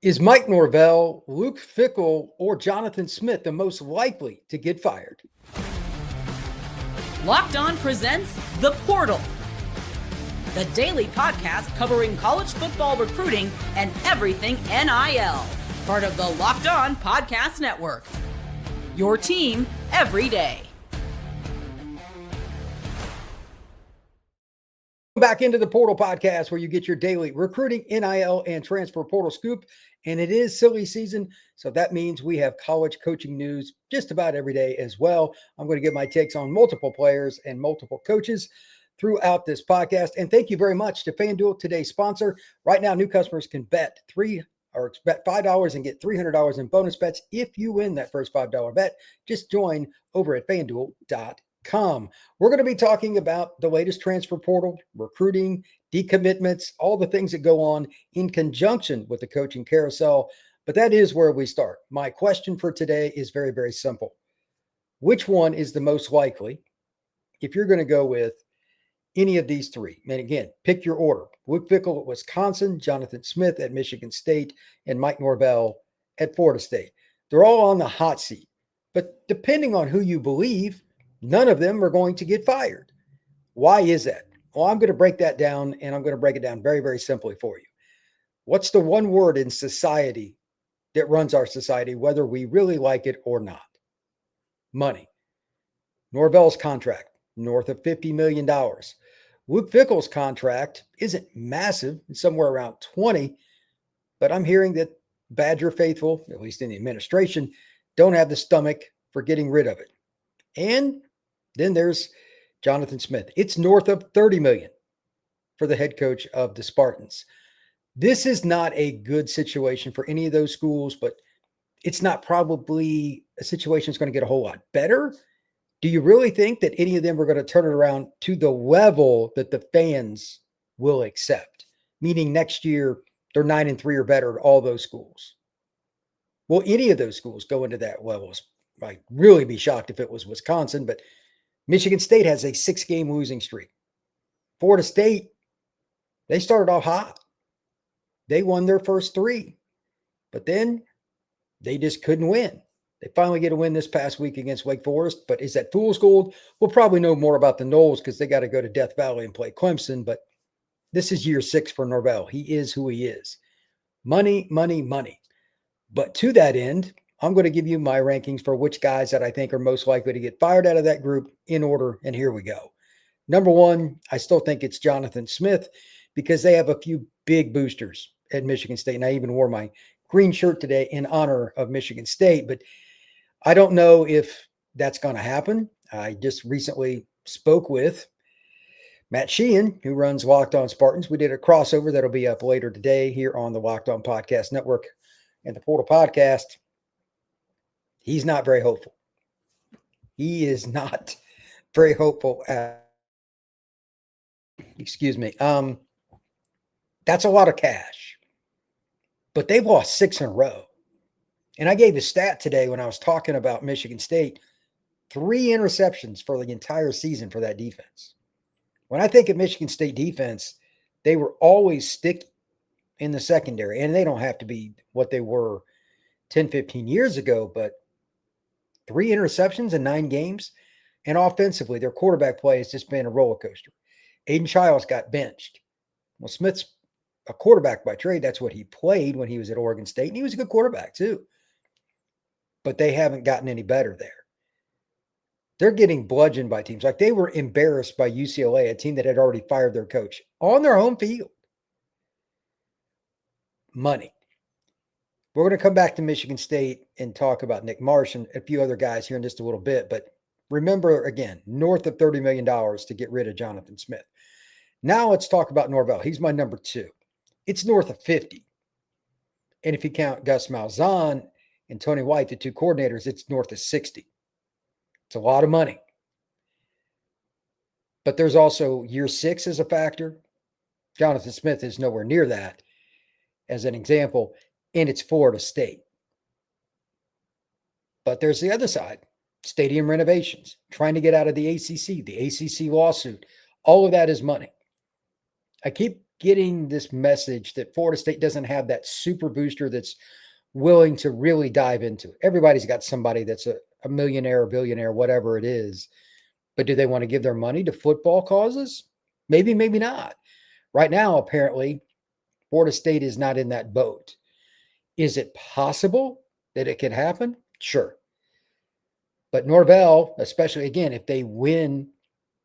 Is Mike Norvell, Luke Fickell, or Jonathan Smith the most likely to get fired? Locked On presents The Portal, the daily podcast covering college football recruiting and everything NIL. Part of the Locked On Podcast Network. Your team every day. Back into the Portal Podcast, where you get your daily recruiting, NIL, and transfer portal scoop. And it is silly season, so that means we have college coaching news just about every day as well. I'm going to get my takes on multiple players and multiple coaches throughout this podcast. And thank you very much to FanDuel, today's sponsor. Right now, new customers can bet $5 and get $300 in bonus bets if you win that first $5 bet. Just join over at FanDuel.com. We're going to be talking about the latest transfer portal, recruiting, decommitments, all the things that go on in conjunction with the coaching carousel. But that is where we start. My question for today is very, very simple. Which one is the most likely if you're going to go with any of these three? And again, pick your order. Luke Fickell at Wisconsin, Jonathan Smith at Michigan State, and Mike Norvell at Florida State. They're all on the hot seat. But depending on who you believe, none of them are going to get fired. Why is that? Well, I'm going to break that down, and I'm going to break it down very, very simply for you. What's the one word in society that runs our society, whether we really like it or not? Money. Norvell's contract, north of $50 million. Luke Fickell's contract isn't massive, it's somewhere around 20, but I'm hearing that Badger faithful, at least in the administration, don't have the stomach for getting rid of it. And then there's Jonathan Smith. It's north of $30 million for the head coach of the Spartans. This is not a good situation for any of those schools, but it's not probably a situation that's going to get a whole lot better. Do you really think that any of them are going to turn it around to the level that the fans will accept? Meaning next year, they're 9-3 or better at all those schools. Will any of those schools go into that level? I'd really be shocked if it was Wisconsin, but Michigan State has a 6-game losing streak. Florida State, they started off hot. They won their first 3, but then they just couldn't win. They finally get a win this past week against Wake Forest, but is that fool's gold? We'll probably know more about the Noles because they got to go to Death Valley and play Clemson, but this is year 6 for Norvell. He is who he is. Money, money, money. But to that end, I'm going to give you my rankings for which guys that I think are most likely to get fired out of that group in order, and here we go. Number 1, I still think it's Jonathan Smith because they have a few big boosters at Michigan State, and I even wore my green shirt today in honor of Michigan State, but I don't know if that's going to happen. I just recently spoke with Matt Sheehan, who runs Locked On Spartans. We did a crossover that'll be up later today here on the Locked On Podcast Network and the Portal Podcast. He's not very hopeful. He is not very hopeful. Excuse me. That's a lot of cash. But they've lost 6 in a row. And I gave a stat today when I was talking about Michigan State. 3 interceptions for the entire season for that defense. When I think of Michigan State defense, they were always sticky in the secondary. And they don't have to be what they were 10, 15 years ago, but 3 interceptions in 9 games. And offensively, their quarterback play has just been a roller coaster. Aiden Childs got benched. Well, Smith's a quarterback by trade. That's what he played when he was at Oregon State. And he was a good quarterback too. But they haven't gotten any better there. They're getting bludgeoned by teams. Like they were embarrassed by UCLA, a team that had already fired their coach on their home field. Money. We're going to come back to Michigan State and talk about Nick Marsh and a few other guys here in just a little bit. But remember, again, north of $30 million to get rid of Jonathan Smith. Now let's talk about Norvell. He's my number 2. It's north of 50. And if you count Gus Malzahn and Tony White, the 2 coordinators, it's north of 60. It's a lot of money. But there's also year 6 as a factor. Jonathan Smith is nowhere near that as an example. And it's Florida State. But there's the other side. Stadium renovations, trying to get out of the ACC lawsuit. All of that is money. I keep getting this message that Florida State doesn't have that super booster that's willing to really dive into it. Everybody's got somebody that's a millionaire or billionaire, whatever it is. But do they want to give their money to football causes? Maybe, maybe not. Right now, apparently, Florida State is not in that boat. Is it possible that it could happen? Sure. But Norvell, especially again, if they win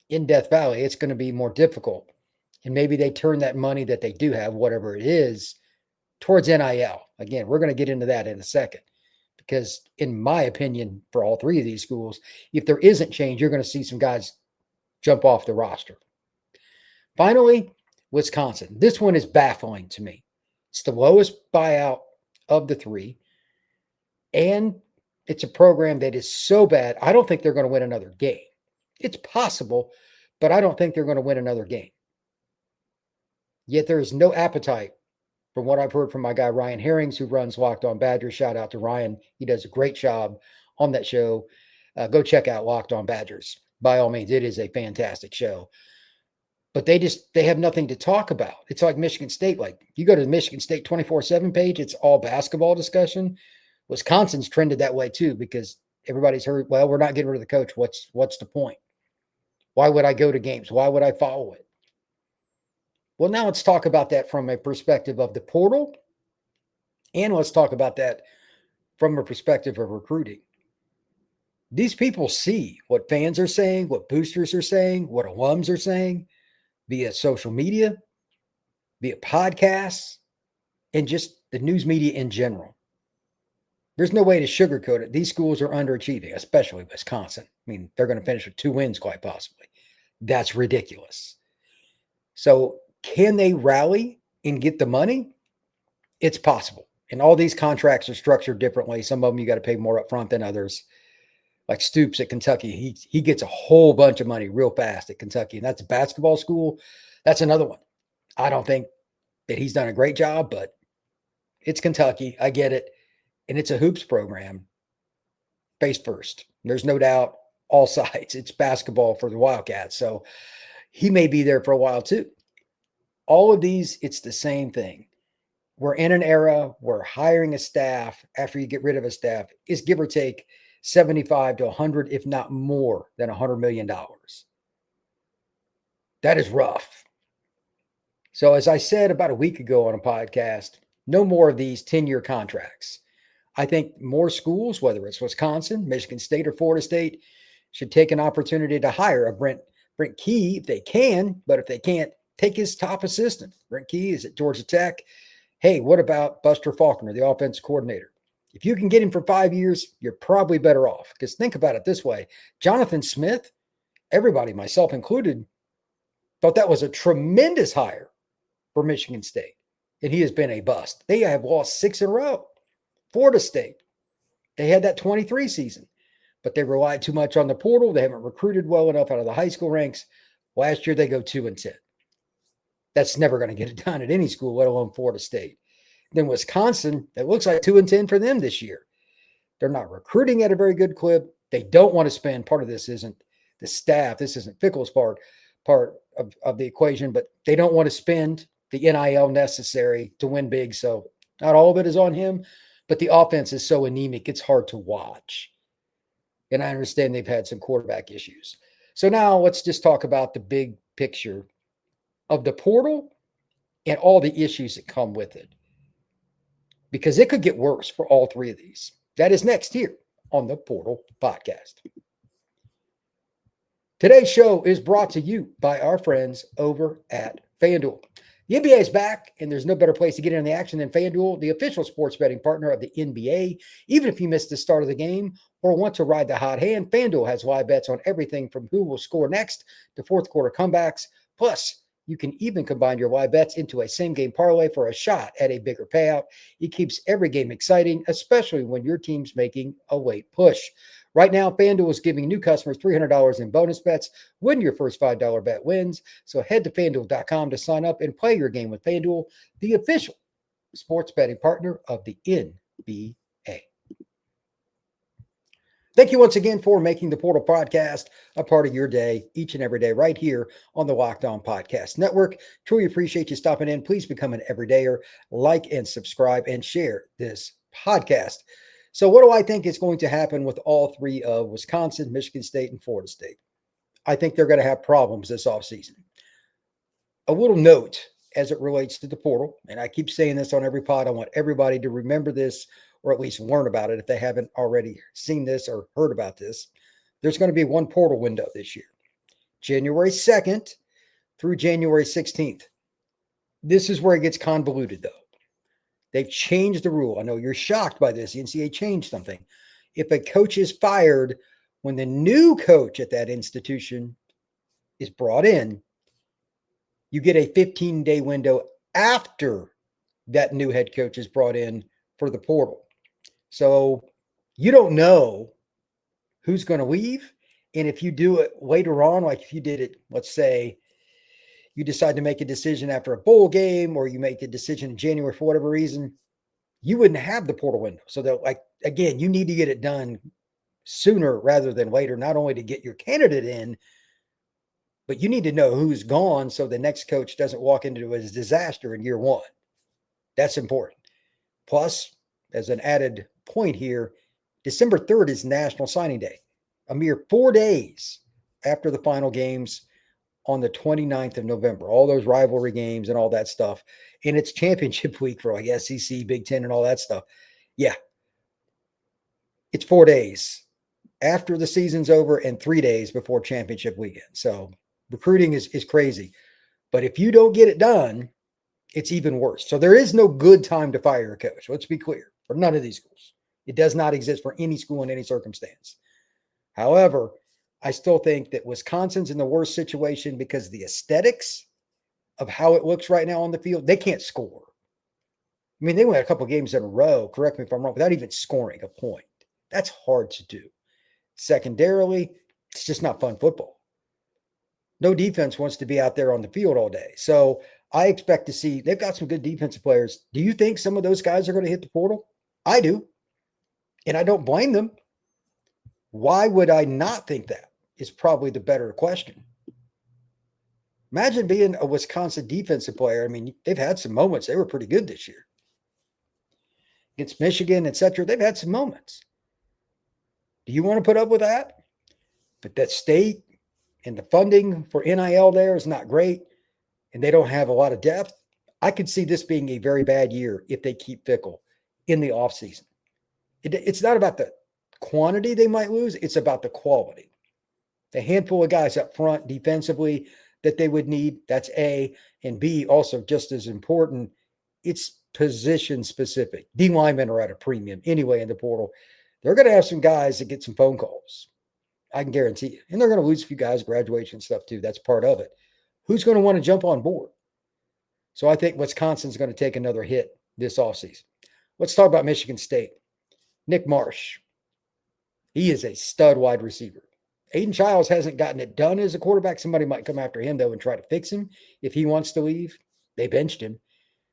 in Death Valley, it's going to be more difficult. And maybe they turn that money that they do have, whatever it is, towards NIL. Again, we're going to get into that in a second. Because in my opinion, for all three of these schools, if there isn't change, you're going to see some guys jump off the roster. Finally, Wisconsin. This one is baffling to me. It's the lowest buyout of the three. And it's a program that is so bad, I don't think they're going to win another game. It's possible, but I don't think they're going to win another game. Yet there is no appetite, from what I've heard from my guy Ryan Herrings, who runs Locked On Badgers. Shout out to Ryan. He does a great job on that show. Go check out Locked On Badgers. By all means, it is a fantastic show. But they have nothing to talk about. It's like Michigan State. Like you go to the Michigan State 24/7 page, it's all basketball discussion. Wisconsin's trended that way too, because everybody's heard, well, we're not getting rid of the coach. What's the point? Why would I go to games? Why would I follow it? Well, now let's talk about that from a perspective of the portal. And let's talk about that from a perspective of recruiting. These people see what fans are saying, what boosters are saying, what alums are saying via social media, via podcasts, and just the news media in general. There's no way to sugarcoat it. These schools are underachieving, especially Wisconsin. I mean, they're going to finish with 2 wins, quite possibly. That's ridiculous. So can they rally and get the money? It's possible. And all these contracts are structured differently. Some of them you got to pay more upfront than others. Like Stoops at Kentucky, he gets a whole bunch of money real fast at Kentucky. And that's a basketball school. That's another one. I don't think that he's done a great job, but it's Kentucky. I get it. And it's a hoops program face first. There's no doubt all sides. It's basketball for the Wildcats. So he may be there for a while too. All of these, it's the same thing. We're in an era where hiring a staff after you get rid of a staff is give or take 75 to 100, if not more than $100 million. That is rough. So as I said about a week ago on a podcast, no more of these 10-year contracts. I think more schools, whether it's Wisconsin, Michigan State, or Florida State, should take an opportunity to hire a Brent Key if they can, but if they can't, take his top assistant. Brent Key is at Georgia Tech. Hey, what about Buster Faulkner, the offense coordinator? If you can get him for 5 years, you're probably better off. Because think about it this way. Jonathan Smith, everybody, myself included, thought that was a tremendous hire for Michigan State. And he has been a bust. They have lost 6 in a row. Florida State, they had that 23 season, but they relied too much on the portal. They haven't recruited well enough out of the high school ranks. Last year, they go 2-10. That's never going to get it done at any school, let alone Florida State. Then Wisconsin, it looks like 2-10 for them this year. They're not recruiting at a very good clip. They don't want to spend. Part of this isn't the staff. This isn't Fickell's part of the equation, but they don't want to spend the NIL necessary to win big. So not all of it is on him, but the offense is so anemic, it's hard to watch. And I understand they've had some quarterback issues. So now let's just talk about the big picture of the portal and all the issues that come with it. Because it could get worse for all three of these. That is next here on the Portal Podcast. Today's show is brought to you by our friends over at FanDuel. The NBA is back, and there's no better place to get in on the action than FanDuel, the official sports betting partner of the NBA. Even if you missed the start of the game or want to ride the hot hand, FanDuel has live bets on everything from who will score next to fourth quarter comebacks. Plus, you can even combine your live bets into a same-game parlay for a shot at a bigger payout. It keeps every game exciting, especially when your team's making a late push. Right now, FanDuel is giving new customers $300 in bonus bets when your first $5 bet wins. So head to FanDuel.com to sign up and play your game with FanDuel, the official sports betting partner of the NBA. Thank you once again for making the Portal Podcast a part of your day each and every day right here on the Locked On Podcast Network. Truly appreciate you stopping in. Please become an everydayer. Like and subscribe and share this podcast. So what do I think is going to happen with all three of Wisconsin, Michigan State, and Florida State? I think they're going to have problems this offseason. A little note as it relates to the portal, and I keep saying this on every pod. I want everybody to remember this or at least learn about it if they haven't already seen this or heard about this. There's going to be one portal window this year, January 2nd through January 16th. This is where it gets convoluted, though. They've changed the rule. I know you're shocked by this. The NCAA changed something. If a coach is fired when the new coach at that institution is brought in, you get a 15-day window after that new head coach is brought in for the portal. So you don't know who's going to leave. And if you do it later on, like if you did it, let's say you decide to make a decision after a bowl game or you make a decision in January for whatever reason, you wouldn't have the portal window. So that, like, again, you need to get it done sooner rather than later, not only to get your candidate in, but you need to know who's gone so the next coach doesn't walk into a disaster in year one. That's important. Plus, as an added point here, December 3rd is National Signing Day, a mere 4 days after the final games on the 29th of November, all those rivalry games and all that stuff. And it's championship week for like SEC, Big Ten, and all that stuff. Yeah. It's 4 days after the season's over and 3 days before championship weekend. So recruiting is crazy. But if you don't get it done, it's even worse. So there is no good time to fire a coach. Let's be clear. For none of these schools. It does not exist for any school in any circumstance. However, I still think that Wisconsin's in the worst situation because the aesthetics of how it looks right now on the field, they can't score. I mean, they went a couple of games in a row, correct me if I'm wrong, without even scoring a point. That's hard to do. Secondarily, it's just not fun football. No defense wants to be out there on the field all day. So I expect to see, they've got some good defensive players. Do you think some of those guys are going to hit the portal? I do. And I don't blame them. Why would I not think that is probably the better question. Imagine being a Wisconsin defensive player. I mean, they've had some moments. They were pretty good this year. Against Michigan, etc. They've had some moments. Do you want to put up with that? But that state and the funding for NIL there is not great, and they don't have a lot of depth. I could see this being a very bad year if they keep Fickell in the offseason. It's not about the quantity they might lose. It's about the quality. The handful of guys up front defensively that they would need, that's A. And B, also just as important, it's position specific. D linemen are at a premium anyway in the portal. They're going to have some guys that get some phone calls. I can guarantee you. And they're going to lose a few guys, graduation stuff too. That's part of it. Who's going to want to jump on board? So I think Wisconsin's going to take another hit this offseason. Let's talk about Michigan State. Nick Marsh. He is a stud wide receiver. Aiden Childs hasn't gotten it done as a quarterback. Somebody might come after him, though, and try to fix him if he wants to leave. They benched him.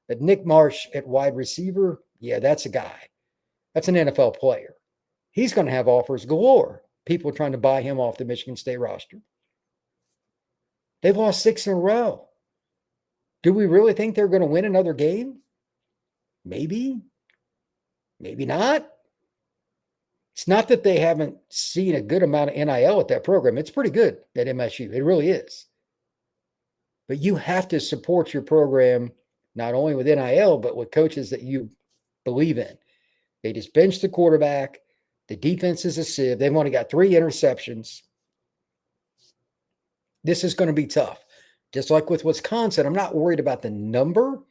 But Nick Marsh at wide receiver, yeah, that's a guy. That's an NFL player. He's going to have offers galore. People trying to buy him off the Michigan State roster. They've lost 6 in a row. Do we really think they're going to win another game? Maybe. Maybe not. It's not that they haven't seen a good amount of NIL at that program. It's pretty good at MSU. It really is. But you have to support your program not only with NIL, but with coaches that you believe in. They just benched the quarterback. The defense is a sieve. They've only got 3 interceptions. This is going to be tough. Just like with Wisconsin, I'm not worried about the number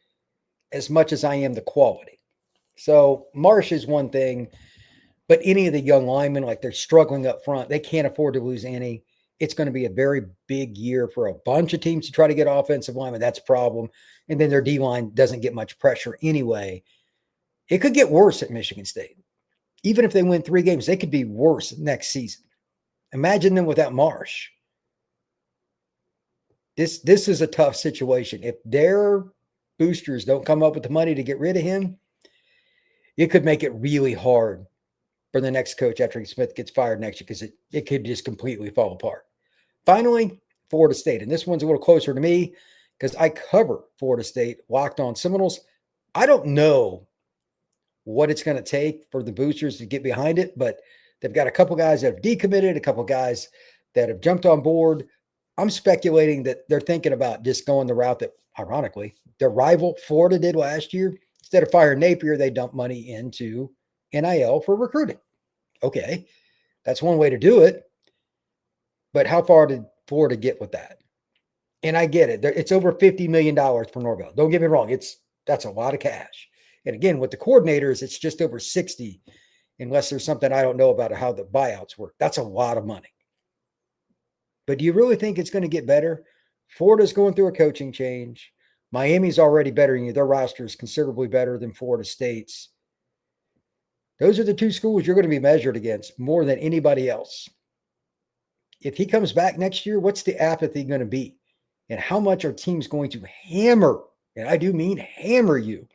as much as I am the quality. So Marsh is one thing, but any of the young linemen, like they're struggling up front, they can't afford to lose any. It's going to be a very big year for a bunch of teams to try to get offensive linemen. That's a problem. And then their D-line doesn't get much pressure anyway. It could get worse at Michigan State. Even if they win 3 games, they could be worse next season. Imagine them without Marsh. This is a tough situation. If their boosters don't come up with the money to get rid of him, it could make it really hard for the next coach after Smith gets fired next year, because it could just completely fall apart. Finally, Florida State. And this one's a little closer to me because I cover Florida State, Locked On Seminoles. I don't know what it's going to take for the boosters to get behind it, but they've got a couple guys that have decommitted, a couple guys that have jumped on board. I'm speculating that they're thinking about just going the route that, ironically, their rival Florida did last year. Instead of firing Napier, they dumped money into NIL for recruiting. Okay, that's one way to do it. But how far did Florida get with that? And I get it. It's over $50 million for Norvell. Don't get me wrong. That's a lot of cash. And again, with the coordinators, it's just over 60, unless there's something I don't know about how the buyouts work. That's a lot of money. But do you really think it's going to get better? Florida's going through a coaching change. Miami's already bettering you. Their roster is considerably better than Florida State's. Those are the two schools you're going to be measured against more than anybody else. If he comes back next year, what's the apathy going to be? And how much are teams going to hammer, and I do mean hammer you,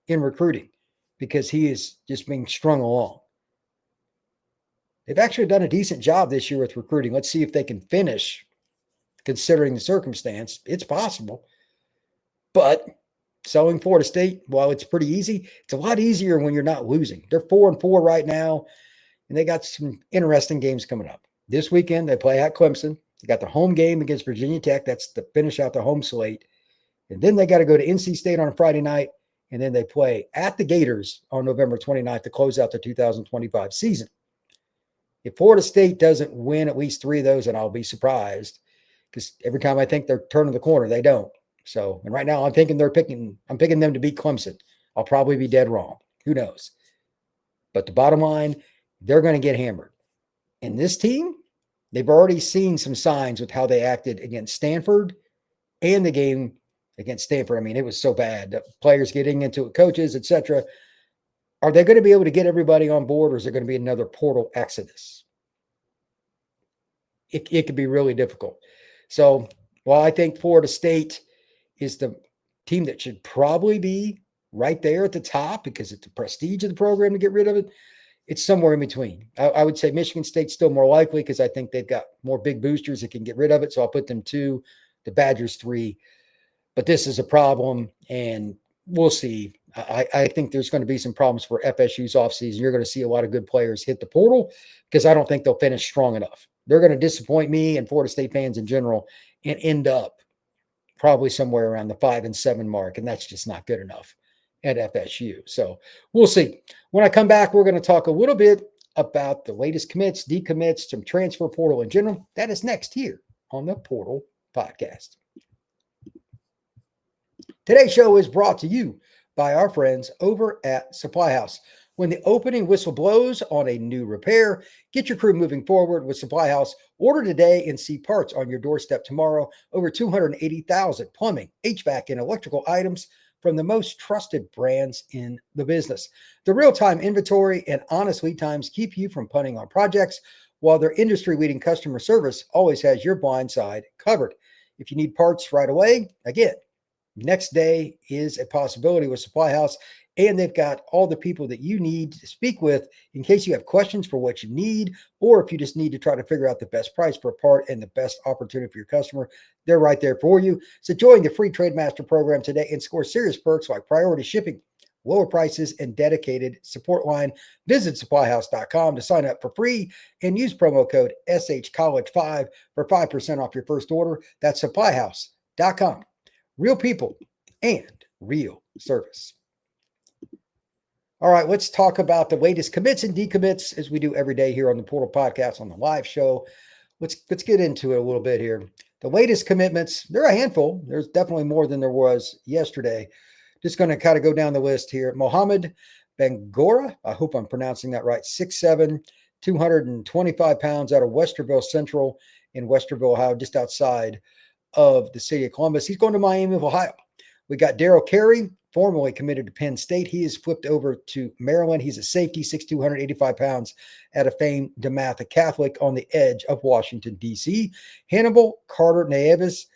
in recruiting, because he is just being strung along? They've actually done a decent job this year with recruiting. Let's see if they can finish, considering the circumstance. It's possible. But selling Florida State, while it's pretty easy, it's a lot easier when you're not losing. They're 4-4 right now, and they got some interesting games coming up. This weekend, they play at Clemson. They got the home game against Virginia Tech. That's to finish out the home slate. And then they got to go to NC State on a Friday night, and then they play at the Gators on November 29th to close out the 2025 season. If Florida State doesn't win at least 3 of those, and I'll be surprised, because every time I think they're turning the corner, they don't. So, and right now I'm picking them to beat Clemson. I'll probably be dead wrong. Who knows? But the bottom line, they're going to get hammered. And this team, they've already seen some signs with how they acted against Stanford and the game against Stanford. I mean, it was so bad. The players getting into it, coaches, etc. Are they going to be able to get everybody on board, or is there going to be another portal exodus? It could be really difficult. So while I think Florida State is the team that should probably be right there at the top because it's the prestige of the program to get rid of it, it's somewhere in between. I would say Michigan State's still more likely because I think they've got more big boosters that can get rid of it. So I'll put them 2, the Badgers 3. But this is a problem, and we'll see. I think there's going to be some problems for FSU's offseason. You're going to see a lot of good players hit the portal because I don't think they'll finish strong enough. They're going to disappoint me and Florida State fans in general and end up probably somewhere around the 5-7 mark, and that's just not good enough at FSU. So we'll see. When I come back, we're going to talk a little bit about the latest commits, decommits, some transfer portal in general. That is next here on the Portal Podcast. Today's show is brought to you by our friends over at Supply House. When the opening whistle blows on a new repair, get your crew moving forward with Supply House. Order today and see parts on your doorstep tomorrow. Over 280,000 plumbing, HVAC, and electrical items from the most trusted brands in the business. The real-time inventory and honest lead times keep you from punting on projects, while their industry-leading customer service always has your blind side covered. If you need parts right away, again, next day is a possibility with Supply House, and they've got all the people that you need to speak with in case you have questions for what you need, or if you just need to try to figure out the best price for a part and the best opportunity for your customer. They're right there for you. So join the free Trade Master program today and score serious perks like priority shipping, lower prices, and dedicated support line. Visit supplyhouse.com to sign up for free and use promo code SHCollege5 for 5% off your first order. That's supplyhouse.com. Real people and real service. All right, let's talk about the latest commits and decommits as we do every day here on the Portal Podcast on the live show. Let's get into it a little bit here. The latest commitments, they're a handful. There's definitely more than there was yesterday. Just going to kind of go down the list here. Mohammed Bangora, I hope I'm pronouncing that right, 6'7", 225 pounds, out of Westerville Central in Westerville, Ohio, just outside of the city of Columbus. He's going to Miami of Ohio. We got Daryl Carey, formerly committed to Penn State. He is flipped over to Maryland. He's a safety, 6'2", 185 pounds, out of famed DeMatha Catholic on the edge of Washington, D.C. Hannibal Carter Nieves,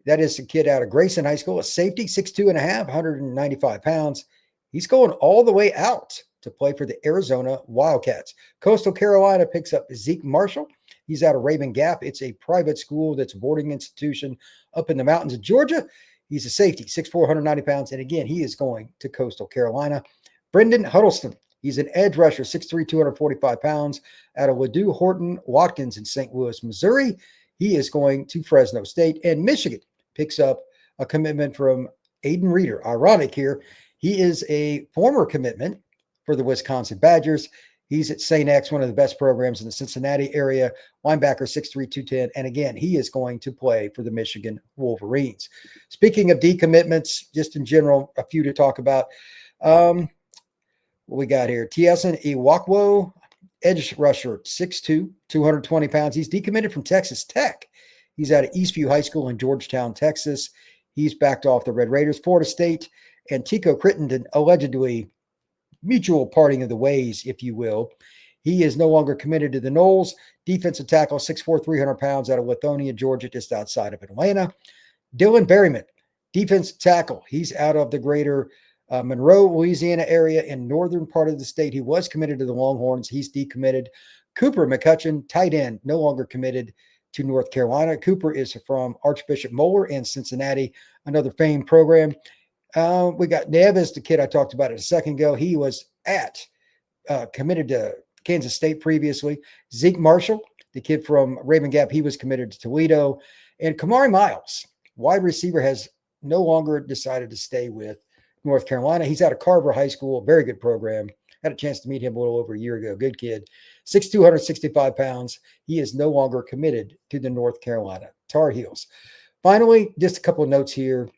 that is a kid out of Grayson High School, a safety, 6'2.5", 195 pounds. He's going all the way out to play for the Arizona Wildcats. Coastal Carolina picks up Zeke Marshall. He's out of Raven Gap. It's a private school that's a boarding institution up in the mountains of Georgia. He's a safety, 6'4", 190 pounds. And again, he is going to Coastal Carolina. Brendan Huddleston. He's an edge rusher, 6'3", 245 pounds, out of Ladue Horton Watkins in St. Louis, Missouri. He is going to Fresno State. And Michigan picks up a commitment from Aiden Reeder. Ironic here. He is a former commitment for the Wisconsin Badgers. He's at St. X, one of the best programs in the Cincinnati area. Linebacker, 6'3", 210. And again, he is going to play for the Michigan Wolverines. Speaking of decommitments, just in general, a few to talk about. What we got here? Tieson Iwakwo, edge rusher, 6'2", 220 pounds. He's decommitted from Texas Tech. He's out of Eastview High School in Georgetown, Texas. He's backed off the Red Raiders. Florida State and Tico Crittenden, allegedly mutual parting of the ways, if you will. He is no longer committed to the Noles. Defensive tackle, 6'4", 300 pounds, out of Lithonia, Georgia, just outside of Atlanta. Dylan Berryman, defensive tackle. He's out of the greater Monroe, Louisiana area in northern part of the state. He was committed to the Longhorns. He's decommitted. Cooper McCutcheon, tight end, no longer committed to North Carolina. Cooper is from Archbishop Moeller in Cincinnati, another famed program. We got Neves, the kid I talked about it a second ago. He was committed to Kansas State previously. Zeke Marshall, the kid from Raven Gap, he was committed to Toledo. And Kamari Miles, wide receiver, has no longer decided to stay with North Carolina. He's out of Carver High School, very good program. Had a chance to meet him a little over a year ago. Good kid. 6'2", 265 pounds. He is no longer committed to the North Carolina Tar Heels. Finally, just a couple of notes here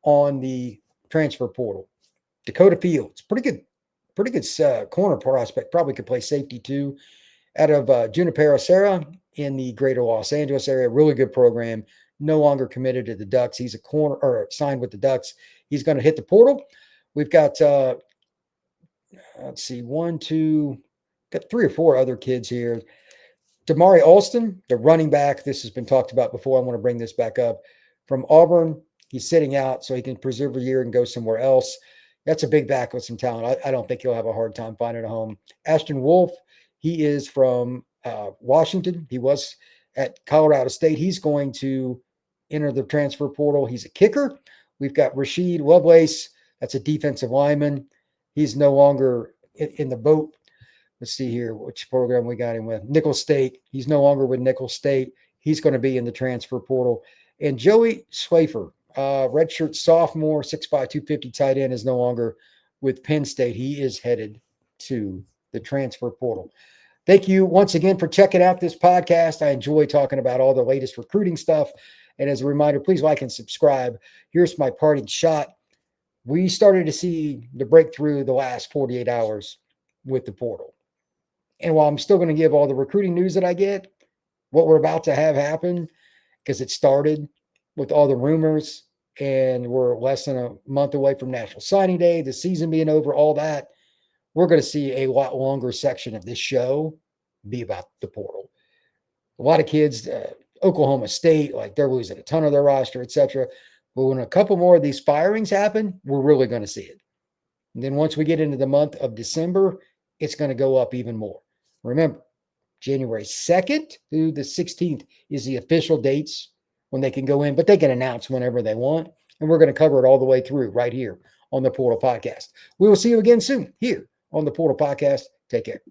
on the transfer portal. Dakota Fields, pretty good corner prospect. Probably could play safety too. Out of Junipero Serra in the greater Los Angeles area. Really good program. No longer committed to the Ducks. He's a corner or signed with the Ducks. He's going to hit the portal. We've got, let's see, got 3 or 4 other kids here. Damari Alston, the running back. This has been talked about before. I want to bring this back up. From Auburn, he's sitting out so he can preserve a year and go somewhere else. That's a big back with some talent. I don't think he'll have a hard time finding a home. Ashton Wolf, he is from Washington. He was at Colorado State. He's going to enter the transfer portal. He's a kicker. We've got Rasheed Lovelace. That's a defensive lineman. He's no longer in the boat. Let's see here which program we got him with. Nicholls State. He's no longer with Nicholls State. He's going to be in the transfer portal. And Joey Swafer, redshirt sophomore, 6'5", 250 tight end, is no longer with Penn State. He is headed to the transfer portal. Thank you once again for checking out this podcast. I enjoy talking about all the latest recruiting stuff. And as a reminder, please like and subscribe. Here's my parting shot. We started to see the breakthrough the last 48 hours with the portal. And while I'm still going to give all the recruiting news that I get, what we're about to have happen, because it started with all the rumors and we're less than a month away from National Signing Day, the season being over, all that, we're going to see a lot longer section of this show be about the portal. A lot of kids, Oklahoma State, like they're losing a ton of their roster, etc. But when a couple more of these firings happen, we're really going to see it. And then once we get into the month of December, it's going to go up even more. Remember, January 2nd through the 16th is the official dates when they can go in, but they can announce whenever they want. And we're going to cover it all the way through right here on the Portal Podcast. We will see you again soon here on the Portal Podcast. Take care.